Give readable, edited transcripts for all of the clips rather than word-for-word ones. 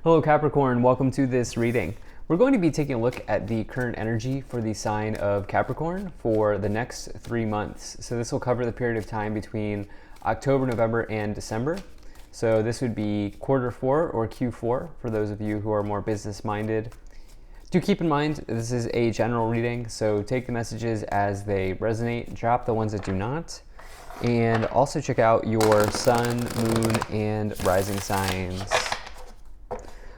Hello Capricorn, welcome to this reading. We're going to be taking a look at the current energy for the sign of Capricorn for the next 3 months. So this will cover the period of time between October, November, and December. So this would be quarter 4 or Q4 for those of you who are more business minded. Do keep in mind, this is a general reading, so take the messages as they resonate, drop the ones that do not. And also check out your sun, moon, and rising signs.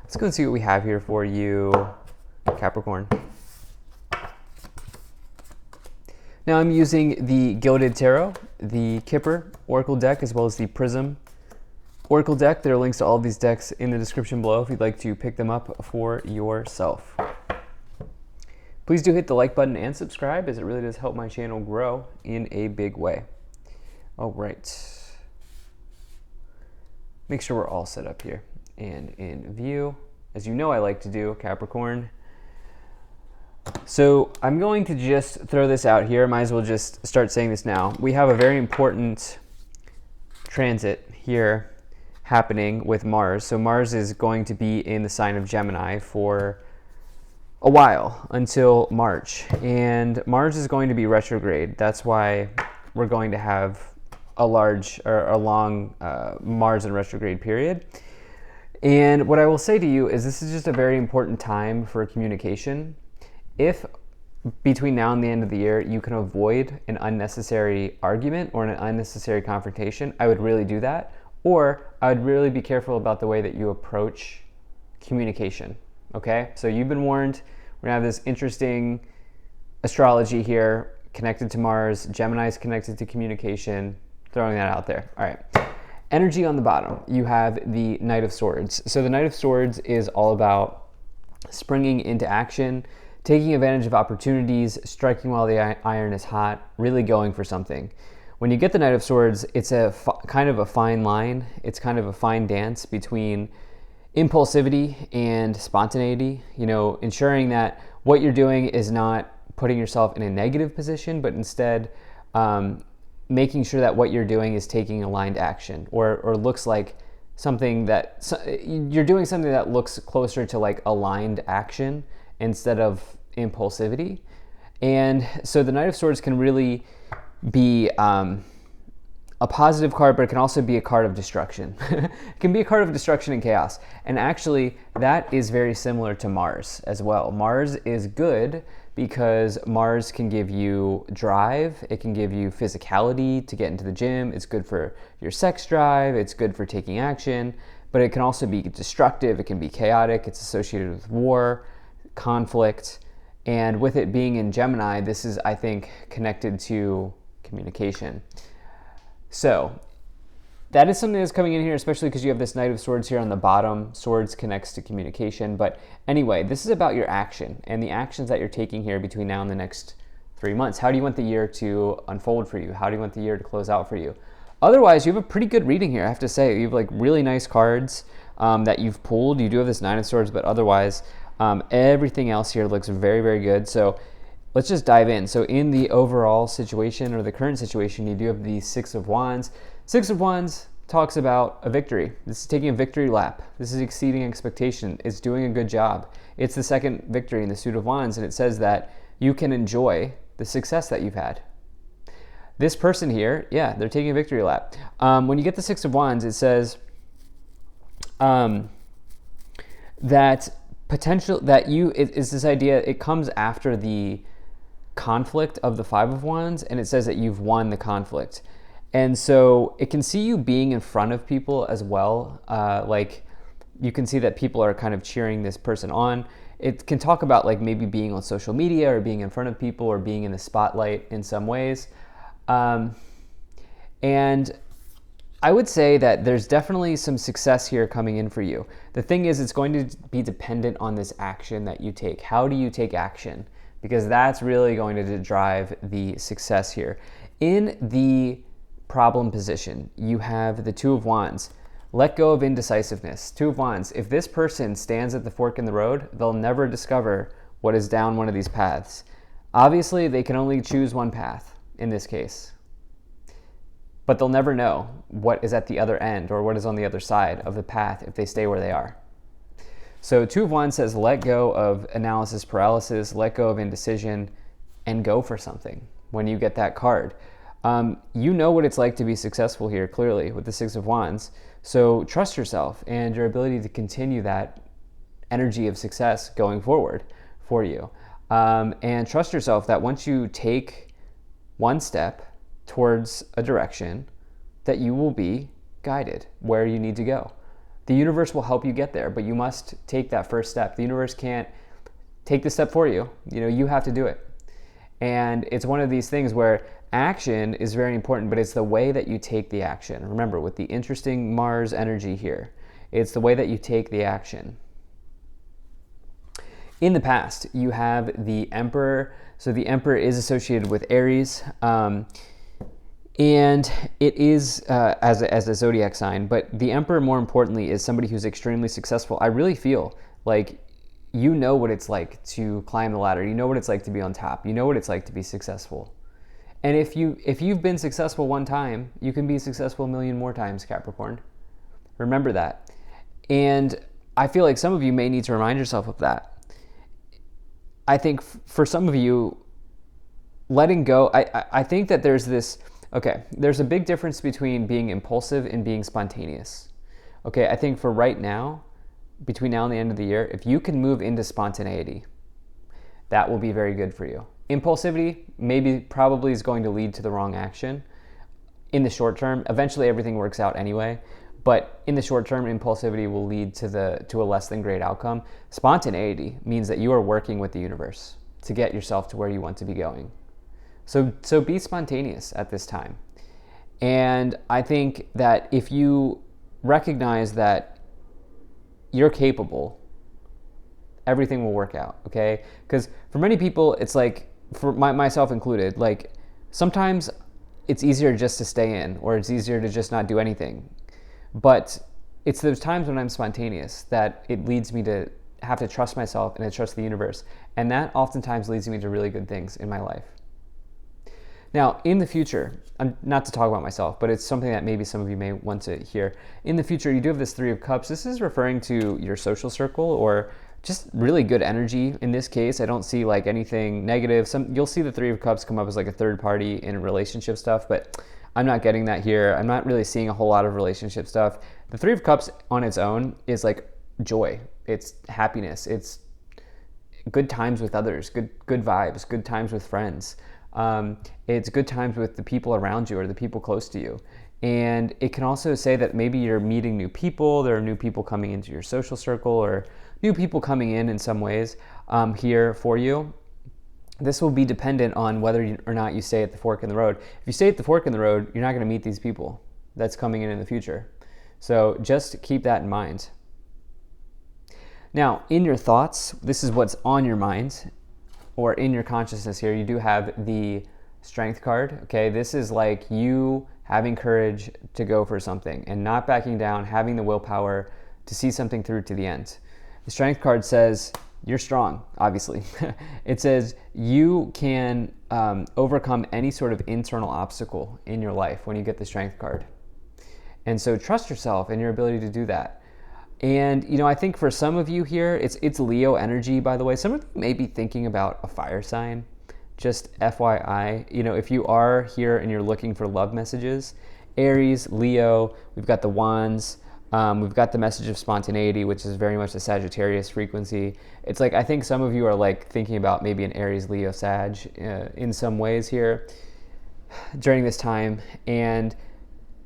Let's go and see what we have here for you, Capricorn. Now I'm using the Gilded Tarot, the Kipper Oracle deck, as well as the Prism Oracle deck. There are links to all of these decks in the description below if you'd like to pick them up for yourself. Please do hit the like button and subscribe, as it really does help my channel grow in a big way. All right. Make sure we're all set up here and in view, as you know I like to do, Capricorn. So I'm going to just throw this out here. Might as well just start saying this now. We have a very important transit here happening with Mars. So Mars is going to be in the sign of Gemini for a while, until March. And Mars is going to be retrograde. That's why we're going to have a long Mars in retrograde period. And what I will say to you is this is just a very important time for communication. If between now and the end of the year you can avoid an unnecessary argument or an unnecessary confrontation, I would really do that. Or I would really be careful about the way that you approach communication. Okay? So you've been warned. We're gonna have this interesting astrology here connected to Mars. Gemini is connected to communication. Throwing that out there. All right. Energy on the bottom, you have the Knight of Swords. So the Knight of Swords is all about springing into action, taking advantage of opportunities, striking while the iron is hot, really going for something. When you get the Knight of Swords, it's a kind of a fine line. It's kind of a fine dance between impulsivity and spontaneity, ensuring that what you're doing is not putting yourself in a negative position, but instead making sure that what you're doing is taking aligned action or looks like something that you're doing something that looks closer to like aligned action instead of impulsivity. And so the Knight of Swords can really be a positive card, but it can also be a card of destruction. It can be a card of destruction and chaos. And actually, that is very similar to Mars as well. Mars is good because Mars can give you drive. It can give you physicality to get into the gym. It's good for your sex drive. It's good for taking action. But it can also be destructive. It can be chaotic. It's associated with war, conflict. And with it being in Gemini, this is, I think, connected to communication. So that is something that's coming in here, especially because you have this Knight of Swords here on the bottom. Swords connects to communication. But anyway, this is about your action and the actions that you're taking here between now and the next 3 months. How do you want the year to unfold for you? How do you want the year to close out for you? Otherwise, you have a pretty good reading here, I have to say. You have like really nice cards that you've pulled. You do have this Nine of Swords, but otherwise, everything else here looks very, very good. So let's just dive in. So in the overall situation or the current situation, you do have the Six of Wands. Six of Wands talks about a victory. This is taking a victory lap. This is exceeding expectation. It's doing a good job. It's the second victory in the suit of Wands, and it says that you can enjoy the success that you've had. This person here, yeah, they're taking a victory lap. When you get the Six of Wands, it says that potential that is this idea. It comes after the conflict of the Five of Wands, and it says that you've won the conflict. And so it can see you being in front of people as well. Like you can see that people are kind of cheering this person on. It can talk about like maybe being on social media or being in front of people or being in the spotlight in some ways. And I would say that there's definitely some success here coming in for you. The thing is, it's going to be dependent on this action that you take. How do you take action? Because that's really going to drive the success here. In the problem position, you have the Two of Wands. Let go of indecisiveness. Two of Wands. If this person stands at the fork in the road, they'll never discover what is down one of these paths. Obviously, they can only choose one path in this case. But they'll never know what is at the other end or what is on the other side of the path if they stay where they are. So Two of Wands says let go of analysis paralysis, let go of indecision, and go for something when you get that card. You know what it's like to be successful here, clearly, with the Six of Wands. So trust yourself and your ability to continue that energy of success going forward for you. And trust yourself that once you take one step towards a direction, that you will be guided where you need to go. The universe will help you get there, but you must take that first step. The universe can't take the step for you. You have to do it. And it's one of these things where action is very important, but it's the way that you take the action. Remember, with the interesting Mars energy here, it's the way that you take the action. In the past, you have the Emperor. So the Emperor is associated with Aries. And it is as a zodiac sign, but the Emperor, more importantly, is somebody who's extremely successful. I really feel like you know what it's like to climb the ladder. You know what it's like to be on top. You know what it's like to be successful. And if you've been successful one time, you can be successful a million more times, Capricorn. Remember that. And I feel like some of you may need to remind yourself of that. I think for some of you, letting go, I think that there's this... Okay, there's a big difference between being impulsive and being spontaneous. Okay, I think for right now, between now and the end of the year, if you can move into spontaneity, that will be very good for you. Impulsivity probably is going to lead to the wrong action in the short term. Eventually everything works out anyway, but in the short term, impulsivity will lead to a less than great outcome. Spontaneity means that you are working with the universe to get yourself to where you want to be going. So be spontaneous at this time. And I think that if you recognize that you're capable, everything will work out, okay? Because for many people, it's like, for myself included, like sometimes it's easier just to stay in, or it's easier to just not do anything. But it's those times when I'm spontaneous that it leads me to have to trust myself and to trust the universe. And that oftentimes leads me to really good things in my life. Now, in the future, not to talk about myself, but it's something that maybe some of you may want to hear. In the future, you do have this Three of Cups. This is referring to your social circle or just really good energy. In this case, I don't see like anything negative. You'll see the Three of Cups come up as like a third party in relationship stuff, but I'm not getting that here. I'm not really seeing a whole lot of relationship stuff. The Three of Cups on its own is like joy. It's happiness. It's good times with others, good vibes, good times with friends. It's good times with the people around you or the people close to you. And it can also say that maybe you're meeting new people, there are new people coming into your social circle or new people coming in some ways here for you. This will be dependent on whether or not you stay at the fork in the road. If you stay at the fork in the road, you're not going to meet these people that's coming in the future. So just keep that in mind. Now, in your thoughts, this is what's on your mind. Or in your consciousness here, you do have the Strength card, okay? This is like you having courage to go for something and not backing down, having the willpower to see something through to the end. The Strength card says you're strong, obviously. It says you can overcome any sort of internal obstacle in your life when you get the Strength card. And so trust yourself and your ability to do that. And, I think for some of you here, it's Leo energy, by the way. Some of you may be thinking about a fire sign, just FYI. If you are here and you're looking for love messages, Aries, Leo, we've got the Wands, we've got the message of spontaneity, which is very much the Sagittarius frequency. It's like, I think some of you are like thinking about maybe an Aries, Leo, Sag in some ways here during this time. And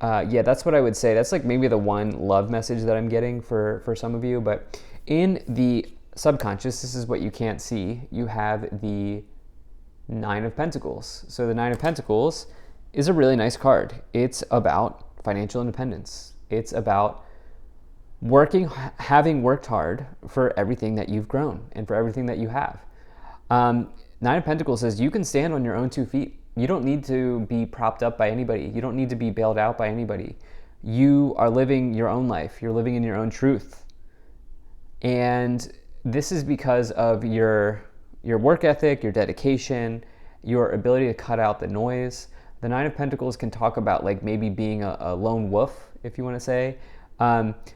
yeah, that's what I would say. That's like maybe the one love message that I'm getting for some of you. But in the subconscious, this is what you can't see. You have the Nine of Pentacles. So the Nine of Pentacles is a really nice card. It's about financial independence. It's about having worked hard for everything that you've grown and for everything that you have. Nine of Pentacles says you can stand on your own 2 feet. You don't need to be propped up by anybody. You don't need to be bailed out by anybody. You are living your own life. You're living in your own truth. And this is because of your work ethic, your dedication, your ability to cut out the noise. The Nine of Pentacles can talk about like maybe being a lone wolf, if you want to say.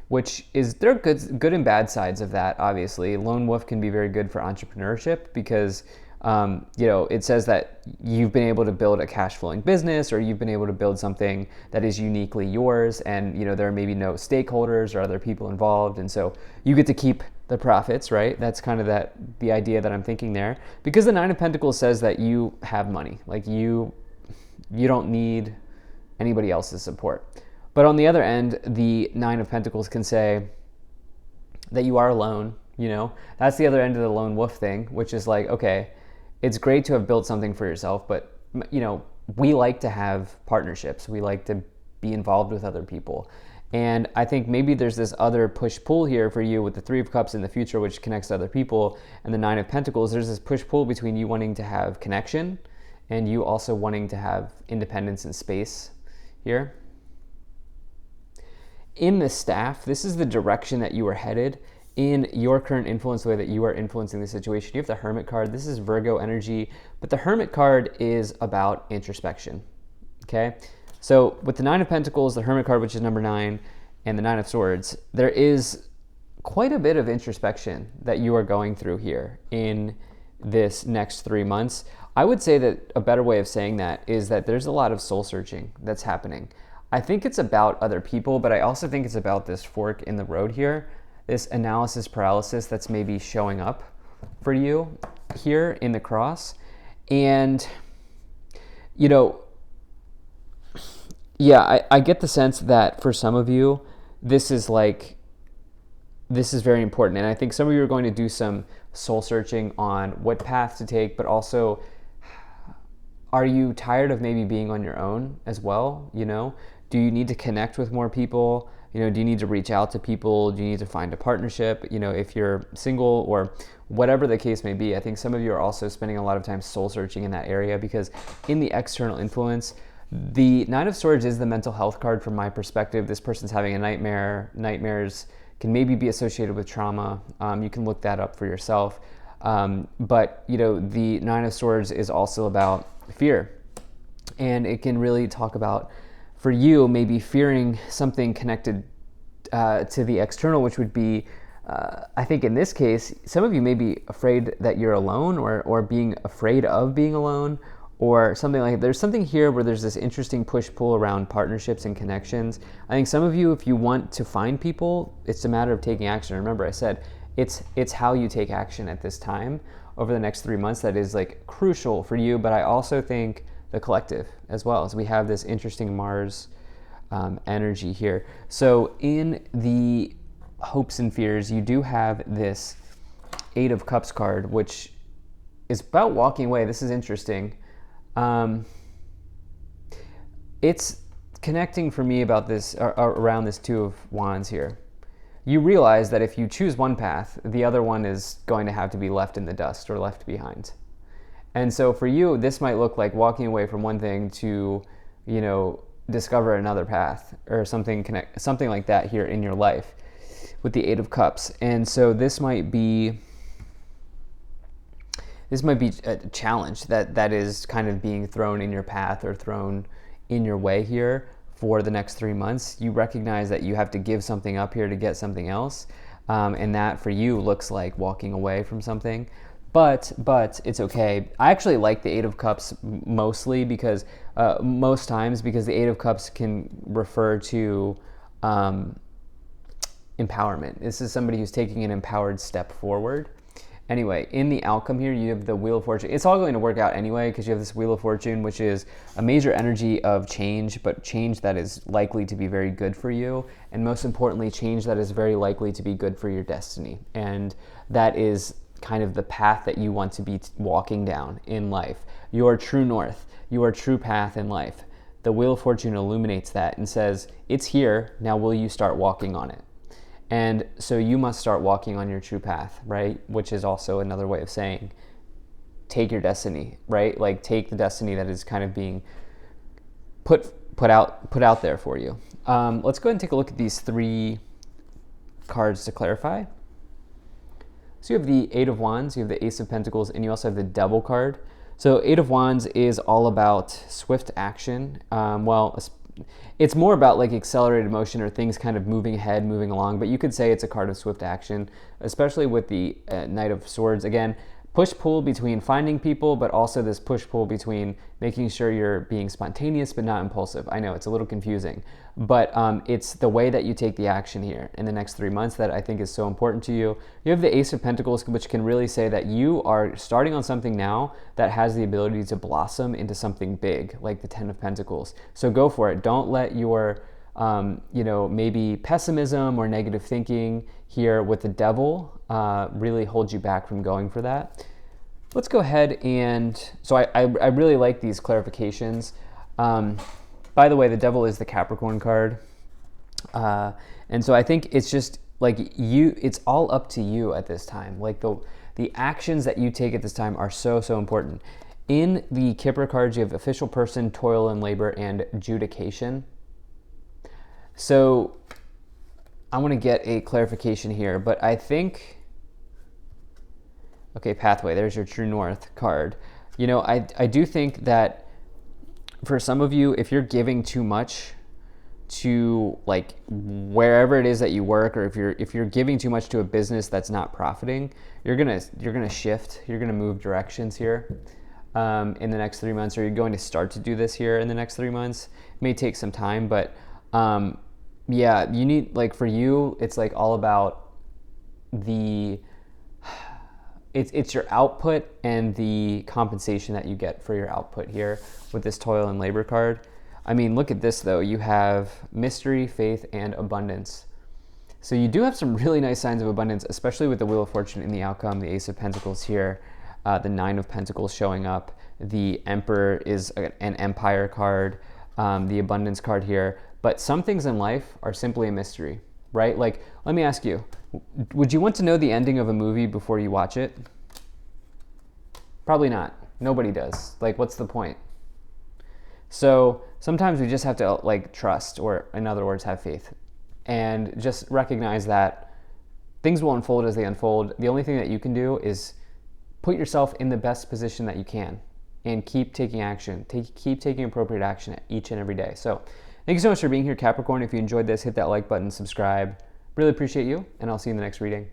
which is, there are good and bad sides of that. Obviously, lone wolf can be very good for entrepreneurship because it says that you've been able to build a cash flowing business, or you've been able to build something that is uniquely yours, and there are maybe no stakeholders or other people involved, and so you get to keep the profits, right? That's kind of the idea that I'm thinking there, because the Nine of Pentacles says that you have money, like you don't need anybody else's support. But on the other end, the Nine of Pentacles can say that you are alone. That's the other end of the lone wolf thing, which is like, okay, it's great to have built something for yourself, but we like to have partnerships. We like to be involved with other people. And I think maybe there's this other push-pull here for you with the Three of Cups in the future, which connects to other people, and the Nine of Pentacles. There's this push-pull between you wanting to have connection and you also wanting to have independence and space here. In the staff, this is the direction that you are headed in your current influence, the way that you are influencing the situation. You have the Hermit card. This is Virgo energy, but the Hermit card is about introspection, okay? So with the Nine of Pentacles, the Hermit card, which is number 9, and the Nine of Swords, there is quite a bit of introspection that you are going through here in this next 3 months. I would say that a better way of saying that is that there's a lot of soul searching that's happening. I think it's about other people, but I also think it's about this fork in the road here, this analysis paralysis that's maybe showing up for you here in the cross. And, I get the sense that for some of you, this is very important. And I think some of you are going to do some soul searching on what path to take, but also, are you tired of maybe being on your own as well? Do you need to connect with more people? Do you need to reach out to people? Do you need to find a partnership? If you're single or whatever the case may be, I think some of you are also spending a lot of time soul searching in that area, because in the external influence, the Nine of Swords is the mental health card from my perspective. This person's having a nightmare. Nightmares can maybe be associated with trauma. You can look that up for yourself. But the Nine of Swords is also about fear. And it can really talk about, for you, maybe fearing something connected to the external, which would be, I think in this case, some of you may be afraid that you're alone, or being afraid of being alone, or something like that. There's something here where there's this interesting push-pull around partnerships and connections. I think some of you, if you want to find people, it's a matter of taking action. Remember, I said it's how you take action at this time over the next 3 months that is crucial for you. But I also think the collective as well, as we have this interesting Mars energy here. So in the hopes and fears, you do have this Eight of Cups card, which is about walking away. This is interesting. It's connecting for me about this, around this Two of Wands here. You realize that if you choose one path, the other one is going to have to be left in the dust or left behind. And so for you, this might look like walking away from one thing to, discover another path, or something like that here in your life with the Eight of Cups. And so this might be a challenge that is kind of being thrown in your path or thrown in your way here for the next 3 months. You recognize that you have to give something up here to get something else. And that for you looks like walking away from something. But it's okay. I actually like the Eight of Cups mostly because most times, because the Eight of Cups can refer to empowerment. This is somebody who's taking an empowered step forward. Anyway, in the outcome here, you have the Wheel of Fortune. It's all going to work out anyway, because you have this Wheel of Fortune, which is a major energy of change, but change that is likely to be very good for you. And most importantly, change that is very likely to be good for your destiny. And that is kind of the path that you want to be walking down in life. Your true north, your true path in life. The Wheel of Fortune illuminates that and says, it's here, now will you start walking on it? And so you must start walking on your true path, right? Which is also another way of saying, take your destiny, right? Take the destiny that is kind of being put out there for you. Let's go ahead and take a look at these 3 cards to clarify. So you have the Eight of Wands, you have the Ace of Pentacles, and you also have the Devil card. So Eight of Wands is all about swift action. it's more about like accelerated motion or things kind of moving ahead, moving along, but you could say it's a card of swift action, especially with the Knight of Swords. Again, push-pull between finding people, but also this push-pull between making sure you're being spontaneous but not impulsive. I know it's a little confusing, but it's the way that you take the action here in the next 3 months that I think is so important to you. You have the Ace of Pentacles, which can really say that you are starting on something now that has the ability to blossom into something big, like the Ten of Pentacles. So go for it. Don't let your maybe pessimism or negative thinking here with the Devil really hold you back from going for that. Let's go ahead and, so I really like these clarifications. By the way, the Devil is the Capricorn card. And so I think it's just like it's all up to you at this time. Like the actions that you take at this time are so, so important. In the Kipper cards, you have official person, toil and labor, and adjudication. So I want to get a clarification here, but I think, okay, pathway, there's your true north card. I do think that for some of you, if you're giving too much to like wherever it is that you work, or if you're giving too much to a business that's not profiting, you're gonna shift, you're gonna move directions here in the next 3 months, or you're going to start to do this here in the next 3 months. It may take some time, but yeah, you need, like for you, it's like all about it's your output and the compensation that you get for your output here with this toil and labor card. I mean, look at this though. You have mystery, faith, and abundance. So you do have some really nice signs of abundance, especially with the Wheel of Fortune in the outcome, the Ace of Pentacles here, the Nine of Pentacles showing up. The Emperor is an Empire card, the abundance card here. But some things in life are simply a mystery, right? Like, let me ask you, would you want to know the ending of a movie before you watch it? Probably not. Nobody does. Like, what's the point? So sometimes we just have to like trust, or in other words, have faith, and just recognize that things will unfold as they unfold. The only thing that you can do is put yourself in the best position that you can and keep taking action. Keep taking appropriate action each and every day. So thank you so much for being here, Capricorn. If you enjoyed this, hit that like button, subscribe. Really appreciate you, and I'll see you in the next reading.